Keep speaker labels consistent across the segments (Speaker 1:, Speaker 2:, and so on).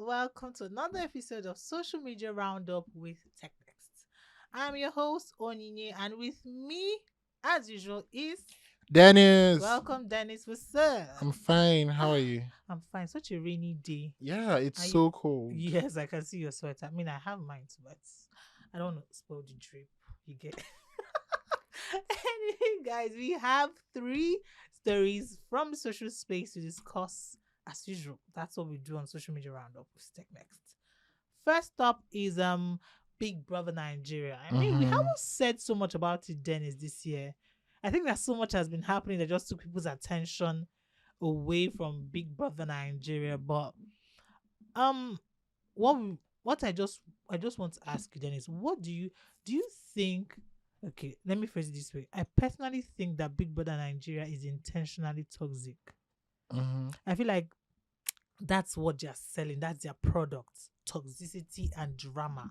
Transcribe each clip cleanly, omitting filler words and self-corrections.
Speaker 1: welcome to another episode of Social Media Roundup with Tech Next. I'm your host, Onyinye, and with me, as usual, is
Speaker 2: Dennis,
Speaker 1: welcome Dennis. What's up?
Speaker 2: I'm fine. How are
Speaker 1: Ah,
Speaker 2: you?
Speaker 1: I'm fine. Such a rainy day.
Speaker 2: Yeah, it's
Speaker 1: Are you?
Speaker 2: so cold.
Speaker 1: Yes, I can see your sweater. I mean, I have mine, too, but I don't want to spoil the drip. You get. Anyway, guys, we have three stories from the social space to discuss as usual. That's what we do on Social Media Roundup with Tech Next. First up is Big Brother Nigeria. I mean, we
Speaker 2: Mm-hmm.
Speaker 1: haven't said so much about it, Dennis, this year. I think that so much has been happening that just took people's attention away from Big Brother Nigeria. But um what I just want to ask you, Dennis, what do you think? Okay, let me phrase it this way. I personally think that Big Brother Nigeria is intentionally toxic.
Speaker 2: Mm-hmm.
Speaker 1: I feel like that's what they're selling, that's their product: toxicity and drama.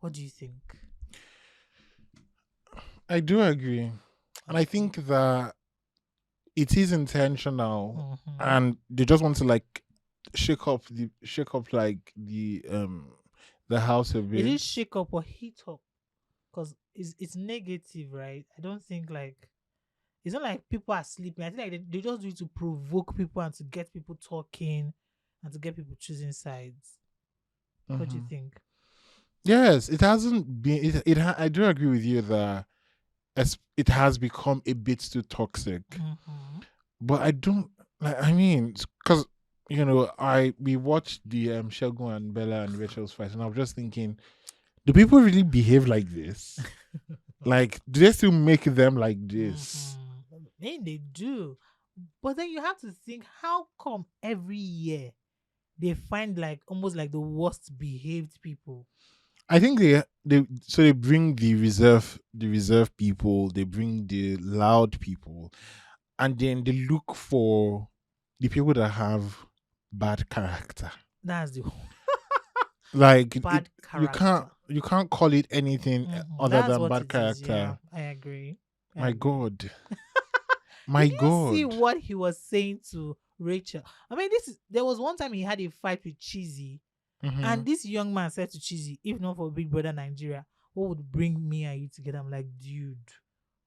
Speaker 1: What do you think?
Speaker 2: I do agree. And I
Speaker 1: Okay.
Speaker 2: think that it is intentional
Speaker 1: Mm-hmm.
Speaker 2: and they just want to like shake up like the house a
Speaker 1: It
Speaker 2: bit.
Speaker 1: is shake up or heat up because it's negative, right? I don't think like it's not like people are sleeping. I think like they just do it to provoke people and to get people talking and to get people choosing sides. What do you
Speaker 2: Mm-hmm.
Speaker 1: think?
Speaker 2: Yes, it hasn't been I do agree with you that it has become a bit too toxic.
Speaker 1: Mm-hmm.
Speaker 2: But I don't like. I mean, because we watched the Shegun and Bella and Rachel's fight, and I was just thinking, do people really behave like this? Like, do they still make them like this?
Speaker 1: Mm-hmm. Then they do. But then you have to think, how come every year they find like almost like the worst behaved people?
Speaker 2: I think they bring the reserve people, they bring the loud people, and then they look for the people that have bad character.
Speaker 1: That's the
Speaker 2: Like
Speaker 1: bad
Speaker 2: you can't
Speaker 1: character.
Speaker 2: you can't call it anything other
Speaker 1: That's
Speaker 2: than
Speaker 1: what
Speaker 2: bad
Speaker 1: it is. Yeah,
Speaker 2: character.
Speaker 1: I agree. I
Speaker 2: My
Speaker 1: agree.
Speaker 2: God.
Speaker 1: Did
Speaker 2: My
Speaker 1: you see
Speaker 2: God.
Speaker 1: what he was saying to Rachel? I mean, there was one time he had a fight with Cheesy,
Speaker 2: Mm-hmm.
Speaker 1: and this young man said to Cheesy, "If not for Big Brother Nigeria, what would bring me and you together?" I'm like, dude,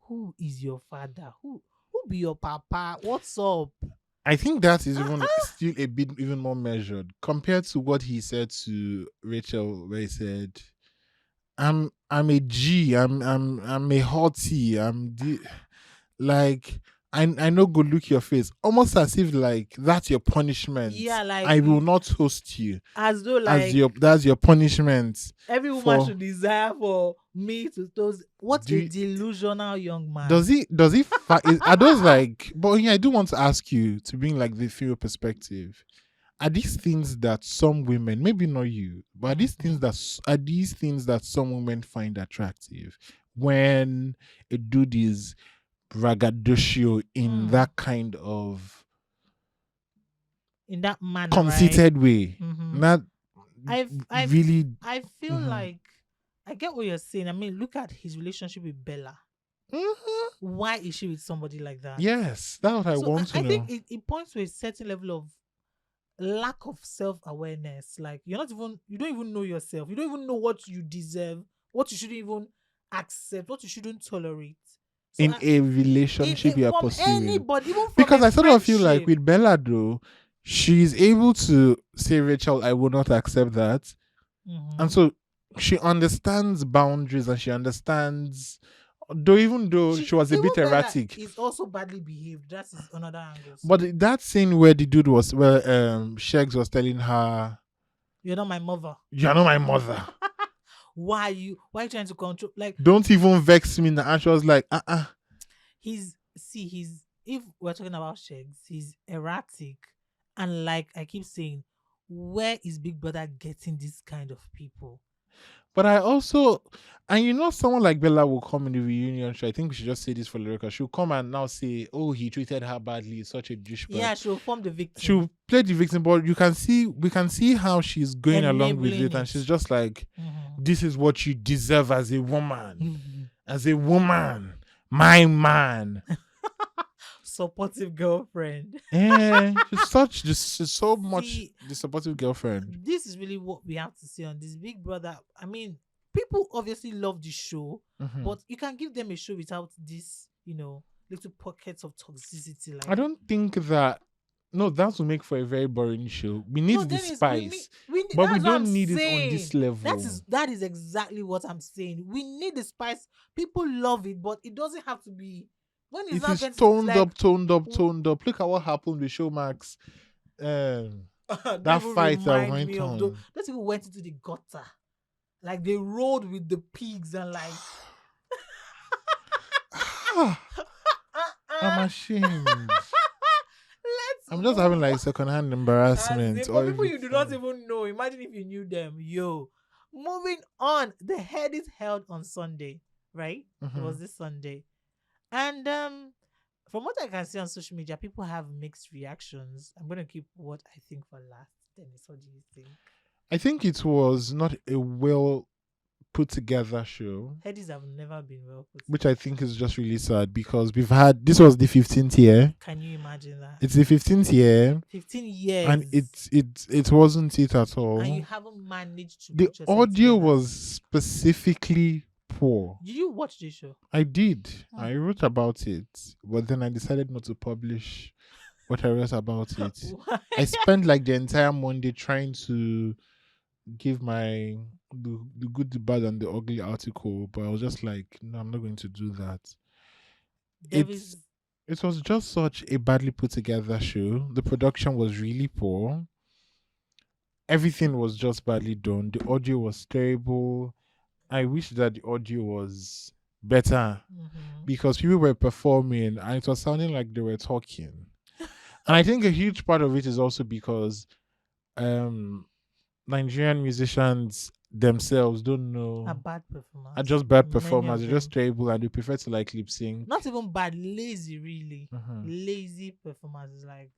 Speaker 1: who is your father? Who be your papa? What's up?
Speaker 2: I think that is even
Speaker 1: Uh-uh.
Speaker 2: still a bit even more measured compared to what he said to Rachel, where he said, I'm a G, I'm a hottie, like I know go look your face. Almost as if like that's your punishment.
Speaker 1: Yeah, like
Speaker 2: I will not host you
Speaker 1: as though
Speaker 2: as
Speaker 1: like
Speaker 2: your that's your punishment
Speaker 1: every woman
Speaker 2: for
Speaker 1: should desire for me to those. What a
Speaker 2: do
Speaker 1: delusional young man.
Speaker 2: are those like, but yeah, I do want to ask you to bring like the female perspective. Are these things that some women, maybe not you, but
Speaker 1: Mhm.
Speaker 2: are these things that some women find attractive when a dude is braggadocio in
Speaker 1: Mm.
Speaker 2: that kind of
Speaker 1: In that manner, right?
Speaker 2: conceited way?
Speaker 1: Mm-hmm.
Speaker 2: Not
Speaker 1: I've
Speaker 2: really.
Speaker 1: I feel
Speaker 2: Mhm.
Speaker 1: like I get what you're saying. I mean, look at his relationship with Bella.
Speaker 2: Mhm.
Speaker 1: Why is she with somebody like that?
Speaker 2: Yes, that's what I
Speaker 1: So
Speaker 2: want to
Speaker 1: I think
Speaker 2: know.
Speaker 1: it points to a certain level of lack of self-awareness. Like you don't even know yourself. You don't even know what you deserve, what you shouldn't even accept, what you shouldn't tolerate. So
Speaker 2: In a relationship you are
Speaker 1: from
Speaker 2: pursuing.
Speaker 1: anybody, even from
Speaker 2: Because
Speaker 1: a
Speaker 2: I sort of feel like
Speaker 1: friendship.
Speaker 2: with Bella, though, she's able to say, Rachel, I will not accept that. And
Speaker 1: Mm-hmm.
Speaker 2: so she understands boundaries and she understands, even though
Speaker 1: She
Speaker 2: she was a
Speaker 1: even
Speaker 2: bit
Speaker 1: Bella
Speaker 2: erratic.
Speaker 1: is also badly behaved. That is another angle. So
Speaker 2: But that scene where the dude was, where Shegs was telling her,
Speaker 1: you're not my mother.
Speaker 2: you're not my mother.
Speaker 1: Why are you trying to control? Like
Speaker 2: Don't even vex me now. And she was like,
Speaker 1: he's if we're talking about Shegs, he's erratic, and like I keep saying, where is Big Brother getting this kind of people?
Speaker 2: But I also, and someone like Bella will come in the reunion show. I think we should just say this for the record. She'll come and now say, oh, he treated her badly, such a douchebag.
Speaker 1: Yeah, she'll form the victim,
Speaker 2: She'll play the victim, but we can see how she's going along with
Speaker 1: enabling
Speaker 2: it, and
Speaker 1: it.
Speaker 2: she's just like,
Speaker 1: Mhm.
Speaker 2: this is what you deserve as a woman.
Speaker 1: Mhm.
Speaker 2: As a woman, my man.
Speaker 1: supportive girlfriend.
Speaker 2: she's so much
Speaker 1: See,
Speaker 2: the supportive girlfriend.
Speaker 1: this is really what we have to say on this Big Brother. I mean, people obviously love the show,
Speaker 2: Mhm.
Speaker 1: but you can give them a show without this, little pockets of toxicity.
Speaker 2: I
Speaker 1: Like,
Speaker 2: don't think that. No, that will make for a very boring show. We need
Speaker 1: no,
Speaker 2: the
Speaker 1: Dennis,
Speaker 2: spice,
Speaker 1: we need,
Speaker 2: but we
Speaker 1: that's what I'm
Speaker 2: don't need it on this
Speaker 1: saying.
Speaker 2: level.
Speaker 1: That is exactly what I'm saying. We need the spice. People love it, but it doesn't have to be. When it's
Speaker 2: It
Speaker 1: not
Speaker 2: is
Speaker 1: getting, it's
Speaker 2: toned
Speaker 1: like,
Speaker 2: up, toned up,
Speaker 1: w-
Speaker 2: toned up. Look at what happened with Showmax. Um,
Speaker 1: don't
Speaker 2: that
Speaker 1: even
Speaker 2: fight that
Speaker 1: remind
Speaker 2: went
Speaker 1: me of those.
Speaker 2: on.
Speaker 1: Those people went into the gutter, like they rode with the pigs and like.
Speaker 2: I'm ashamed.
Speaker 1: Let's
Speaker 2: I'm just having
Speaker 1: move
Speaker 2: like secondhand embarrassment
Speaker 1: for
Speaker 2: or
Speaker 1: people you do not
Speaker 2: everything.
Speaker 1: even know. Imagine if you knew them. Yo. Moving on. The head is held on Sunday, right? It
Speaker 2: Mhm.
Speaker 1: was this Sunday. And from what I can see on social media, people have mixed reactions. I'm gonna keep what I think for last. Dennis, what do you think?
Speaker 2: I think it was not a well put together show,
Speaker 1: Headies have never been well put
Speaker 2: which I
Speaker 1: together.
Speaker 2: think is just really sad because we've had this was the 15th year.
Speaker 1: Can you imagine that?
Speaker 2: It's the 15th year
Speaker 1: 15
Speaker 2: and
Speaker 1: years
Speaker 2: it wasn't it at
Speaker 1: and you
Speaker 2: all.
Speaker 1: haven't managed to
Speaker 2: The
Speaker 1: put yourself
Speaker 2: audio
Speaker 1: together.
Speaker 2: was specifically poor.
Speaker 1: Did you watch this show?
Speaker 2: I did.
Speaker 1: Hmm.
Speaker 2: I wrote about it, but then I decided not to publish what I wrote about it.
Speaker 1: Why?
Speaker 2: I spent like the entire Monday trying to give my the good, the bad, and the ugly article, but I was just like, no, I'm not going to do that. It's
Speaker 1: Davis.
Speaker 2: it was just such a badly put together show. The production was really poor. Everything was just badly done. The audio was terrible. I wish that the audio was better
Speaker 1: Mhm.
Speaker 2: because people were performing and it was sounding like they were talking. And I think a huge part of it is also because um Nigerian musicians themselves don't
Speaker 1: A
Speaker 2: know
Speaker 1: bad
Speaker 2: are
Speaker 1: performance.
Speaker 2: just bad
Speaker 1: Many
Speaker 2: performers.
Speaker 1: of
Speaker 2: They're just
Speaker 1: them.
Speaker 2: terrible and they prefer to like lip sync.
Speaker 1: Not even bad, lazy, really.
Speaker 2: Mhm.
Speaker 1: Lazy performance. Like,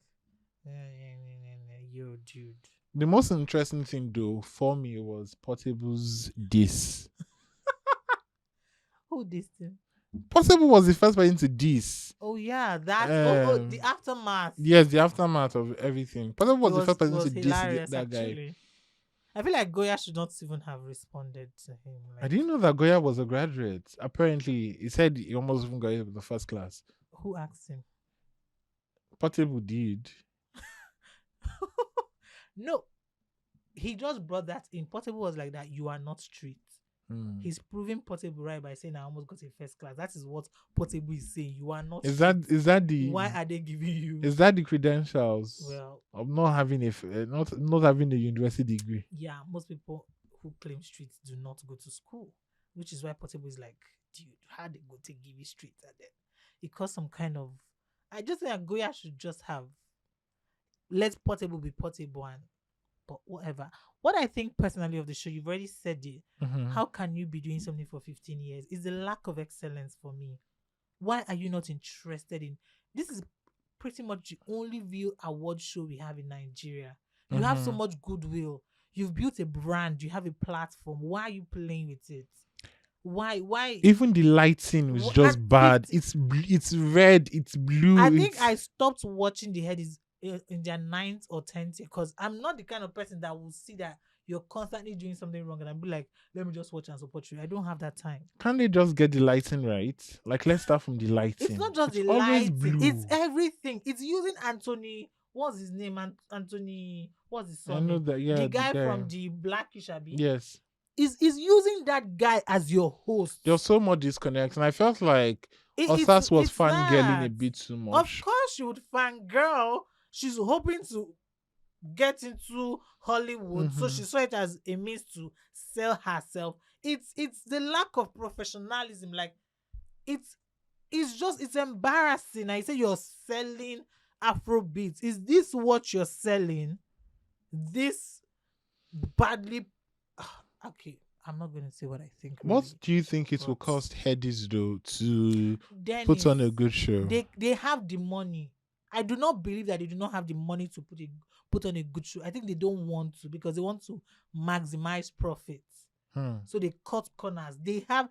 Speaker 1: yo, dude.
Speaker 2: The most interesting thing though for me was Portable's diss.
Speaker 1: Who this thing?
Speaker 2: Portable was the first person to diss.
Speaker 1: Oh, yeah. The
Speaker 2: Um,
Speaker 1: aftermath.
Speaker 2: yes, the aftermath of everything. Portable was the first
Speaker 1: It
Speaker 2: person to
Speaker 1: was
Speaker 2: diss
Speaker 1: hilarious,
Speaker 2: that guy.
Speaker 1: actually. I feel like Goya should not even have responded to him.
Speaker 2: I
Speaker 1: Like,
Speaker 2: didn't know that Goya was a graduate. Apparently, he said he almost even got into the first class.
Speaker 1: who asked him?
Speaker 2: Portable did.
Speaker 1: No, he just brought that in. Portable was like that. You are not street.
Speaker 2: Hmm.
Speaker 1: He's proving Portable right by saying I almost got a first class. That is what Portable is saying. You are not.
Speaker 2: Is
Speaker 1: street.
Speaker 2: that the
Speaker 1: Why are they giving you?
Speaker 2: is that the credentials
Speaker 1: Well,
Speaker 2: of not having not having a university degree?
Speaker 1: yeah, most people who claim street do not go to school, which is why Portable is like, dude, how they go to give you street and then it caused some kind of. I just think Goya should just have let Portable be Portable and but whatever. What I think personally of the show, you've already said it.
Speaker 2: Mhm.
Speaker 1: How can you be doing something for 15 years? Is the lack of excellence for me. Why are you not interested in this? Is pretty much the only real award show we have in Nigeria. You have so
Speaker 2: Mhm.
Speaker 1: much goodwill. You've built a brand. You have a platform. Why are you playing with it? Why?
Speaker 2: Even the lighting was
Speaker 1: At
Speaker 2: just bad.
Speaker 1: 50
Speaker 2: It's red, it's blue.
Speaker 1: I think
Speaker 2: It's
Speaker 1: I stopped watching the headies in their ninth or 10th year because I'm not the kind of person that will see that you're constantly doing something wrong and I'll be like, let me just watch and support you. I don't have that time.
Speaker 2: Can't they just get the lighting right? Like let's start from the lighting.
Speaker 1: It's not just
Speaker 2: It's
Speaker 1: the
Speaker 2: always
Speaker 1: lighting, it's
Speaker 2: blue.
Speaker 1: everything. It's using Anthony. What's his name? Anthony. What's his
Speaker 2: I know
Speaker 1: surname?
Speaker 2: that. Yeah,
Speaker 1: The
Speaker 2: the
Speaker 1: guy
Speaker 2: guy.
Speaker 1: from the Blackish Abbey
Speaker 2: Yes.
Speaker 1: is using that guy as your host.
Speaker 2: There was so much disconnect, and I felt like Osas was
Speaker 1: It's
Speaker 2: fangirling a
Speaker 1: that.
Speaker 2: bit too
Speaker 1: Of
Speaker 2: much.
Speaker 1: course, she would fangirl. She's hoping to get into Hollywood, so
Speaker 2: Mhm.
Speaker 1: she saw it as a means to sell herself. It's the lack of professionalism. Like it's it's embarrassing. I say you're selling Afrobeats. Is this what you're selling? This badly. Okay, I'm not going to say what I think.
Speaker 2: What
Speaker 1: Really,
Speaker 2: do you think it will
Speaker 1: but
Speaker 2: cost Headies though to put
Speaker 1: Dennis,
Speaker 2: on a good show?
Speaker 1: they have the money. I do not believe that they do not have the money to put on a good show. I think they don't want to because they want to maximize profits.
Speaker 2: Hmm.
Speaker 1: So they cut corners. They have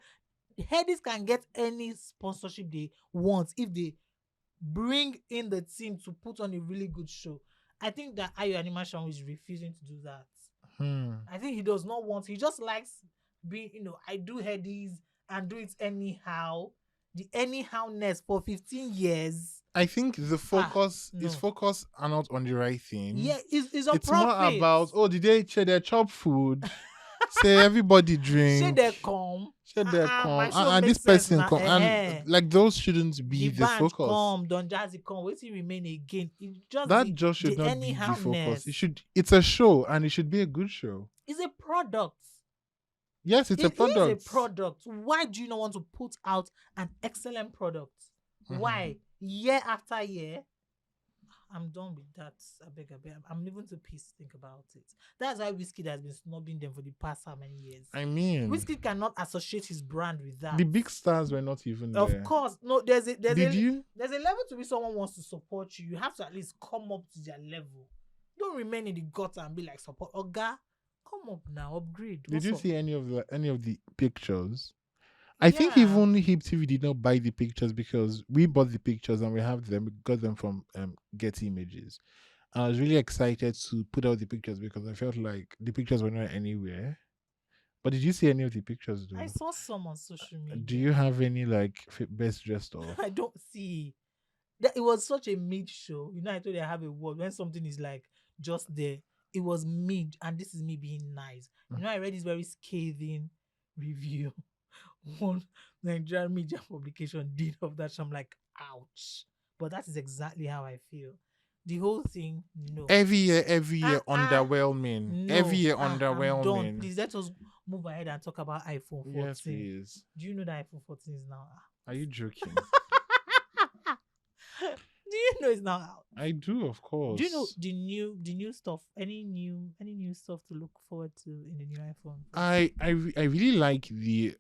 Speaker 1: Headies can get any sponsorship they want if they bring in the team to put on a really good show. I think that Ayo Animation is refusing to do that. I think he does not want. He just likes being, I do headies and do it anyhow. The anyhowness for 15 years.
Speaker 2: I think the focus is
Speaker 1: No.
Speaker 2: focus are not on the right thing.
Speaker 1: Yeah, it's on
Speaker 2: It's more
Speaker 1: profit.
Speaker 2: about, did they share their chop food? Say everybody drink.
Speaker 1: Should they come?
Speaker 2: Should they
Speaker 1: My
Speaker 2: come?
Speaker 1: show
Speaker 2: And
Speaker 1: makes
Speaker 2: this person
Speaker 1: sense
Speaker 2: come.
Speaker 1: now.
Speaker 2: And like those shouldn't be
Speaker 1: The
Speaker 2: the
Speaker 1: band
Speaker 2: focus.
Speaker 1: come, Don Jazzy come, waiting remain again. It just
Speaker 2: That just should
Speaker 1: the
Speaker 2: not be the focus.
Speaker 1: anyhowness.
Speaker 2: It's a show and it should be a good show.
Speaker 1: It's a product.
Speaker 2: Yes, it's a
Speaker 1: It
Speaker 2: product.
Speaker 1: is a product. Why do you not want to put out an excellent product? Why? Year after year? I'm done with that. I beg. I'm leaving to peace. Think about it. That's why Wizkid has been snubbing them for the past how many years?
Speaker 2: I mean,
Speaker 1: Wizkid cannot associate his brand with that.
Speaker 2: The big stars were not even there.
Speaker 1: Of course, no. There's a
Speaker 2: Did you?
Speaker 1: There's a level to which someone wants to support you. You have to at least come up to their level. Don't remain in the gutter and be like support. Oga, come up now, upgrade.
Speaker 2: Did you
Speaker 1: up?
Speaker 2: see any of the pictures? I think even Hip TV did not buy the pictures because we bought the pictures and we have them. We got them from Getty Images. And I was really excited to put out the pictures because I felt like the pictures were not anywhere. But did you see any of the pictures though?
Speaker 1: I saw some on social media.
Speaker 2: Do you have any like best dressed off?
Speaker 1: I don't see. It was such a mid show. I told you I have a word when something is like just there. It was mid, and this is me being nice. I read this very scathing review. One Nigerian media publication did of that show. I'm like, ouch. But that is exactly how I feel. The whole thing, no.
Speaker 2: Every year, underwhelming.
Speaker 1: No.
Speaker 2: Every year,
Speaker 1: I'm
Speaker 2: underwhelming.
Speaker 1: done. Please let us move ahead and talk about iPhone 14.
Speaker 2: Yes, please.
Speaker 1: Do you know that iPhone 14 is now out?
Speaker 2: Are you joking?
Speaker 1: Do you know it's now out?
Speaker 2: I do, of course.
Speaker 1: Do you know the new stuff? Any new stuff to look forward to in the new iPhone?
Speaker 2: I really like the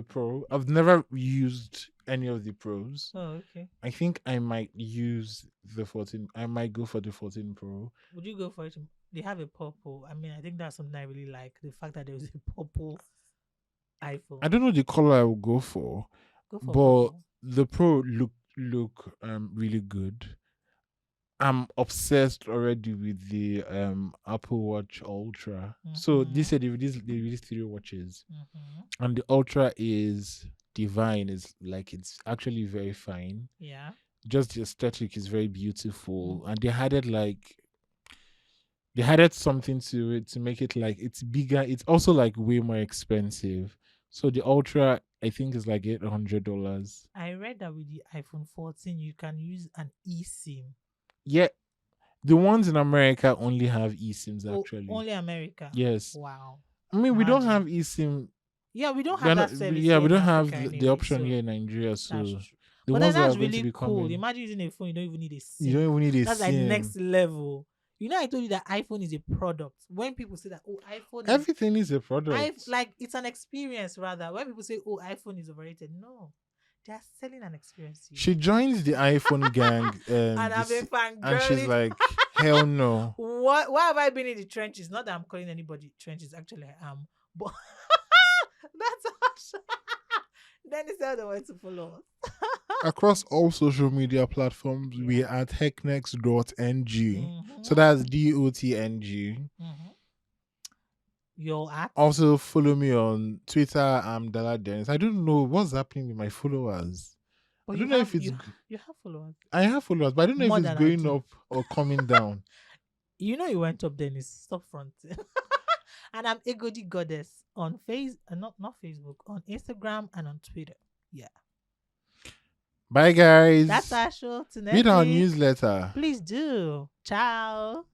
Speaker 2: Pro. I've never used any of the Pros.
Speaker 1: Oh, okay.
Speaker 2: I think I might use the 14. I might go for the 14 Pro.
Speaker 1: Would you go for it? They have a purple. I mean, I think that's something I really like. The fact that there was a purple iPhone.
Speaker 2: I don't know the color I will go for.
Speaker 1: Go for
Speaker 2: but
Speaker 1: purple.
Speaker 2: the Pro look really good. I'm obsessed already with the Apple Watch Ultra. So this year they released 3 watches, and the Ultra is divine. It's actually very fine.
Speaker 1: Yeah.
Speaker 2: Just the aesthetic is very beautiful, and they added something to it to make it like it's bigger. It's also like way more expensive. So the Ultra, I think, is like $800.
Speaker 1: I read that with the iPhone 14, you can use an eSIM.
Speaker 2: Yeah, the ones in America only have eSIMs actually.
Speaker 1: Only America.
Speaker 2: Yes.
Speaker 1: Wow.
Speaker 2: I mean, we don't have eSIM.
Speaker 1: Yeah, we don't have that service.
Speaker 2: Yeah, we don't have
Speaker 1: Africa
Speaker 2: the option here in Nigeria. So
Speaker 1: but then that's really cool. Imagine using a phone, you don't even need a SIM.
Speaker 2: You don't even need a
Speaker 1: That's
Speaker 2: SIM.
Speaker 1: like next level. I told you that iPhone is a product. When people say that, iPhone
Speaker 2: everything is a product.
Speaker 1: like it's an experience rather. When people say, iPhone is overrated, no. They are selling an experience to you.
Speaker 2: She joins the iPhone gang and she's like, hell no.
Speaker 1: Why have I been in the trenches? Not that I'm calling anybody trenches, actually I am. But that's awesome. Then it's the other way to follow us.
Speaker 2: Across all social media platforms, we are at hecknex.ng. So that's DOTNG.
Speaker 1: Your app.
Speaker 2: Also follow me on Twitter. I'm Dala Dennis. I don't know what's happening with my followers.
Speaker 1: But
Speaker 2: I don't know if it's
Speaker 1: you have followers.
Speaker 2: I have followers, but I don't know if it's going up or coming down.
Speaker 1: You went up, Dennis. Stop fronting. And I'm Egodi Goddess on not Facebook, on Instagram and on Twitter. Yeah.
Speaker 2: Bye guys.
Speaker 1: That's our show tonight.
Speaker 2: Read our newsletter.
Speaker 1: Please do. Ciao.